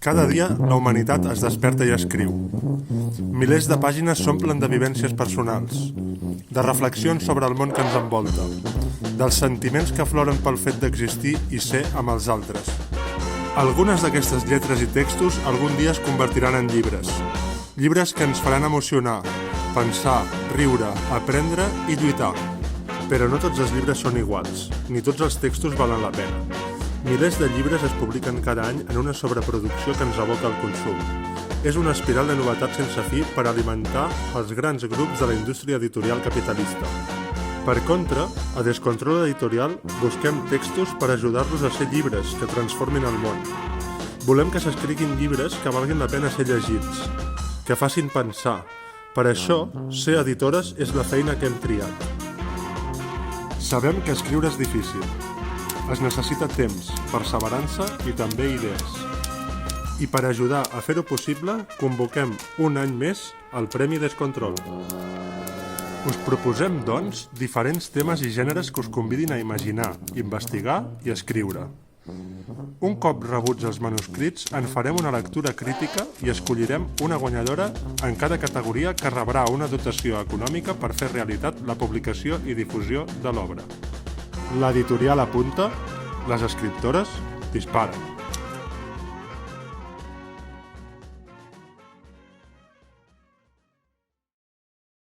Cada dia la humanitat es desperta i escriu. Milers de pàgines s'omplen de vivències personals, de reflexions sobre el món que ens envolta, dels sentiments que afloren pel fet d'existir i ser amb els altres. Algunes d'aquestes lletres i textos algun dia es convertiran en llibres. Llibres que ens faran emocionar, pensar, riure, aprendre i lluitar. Però no tots els llibres són iguals, ni tots els textos valen la pena. Milers de llibres es publiquen cada any en una sobreproducció que ens aboca al consum. És una espiral de novetats sense fi per alimentar els grans grups de la indústria editorial capitalista. Per contra, a Descontrol Editorial busquem textos per ajudar-los a ser llibres que transformin el món. Volem que s'escriguin llibres que valguin la pena ser llegits, que facin pensar. Per això, ser editores és la feina que hem triat. Sabem que escriure és difícil. Es necessita temps, perseverança i també idees. I per ajudar a fer-ho possible, convoquem un any més el Premi Descontrol. Us proposem, doncs, diferents temes i gèneres que us convidin a imaginar, investigar i escriure. Un cop rebuts els manuscrits, en farem una lectura crítica i escollirem una guanyadora en cada categoria que rebrà una dotació econòmica per fer realitat la publicació i difusió de l'obra. L'editorial apunta, les escriptores disparen.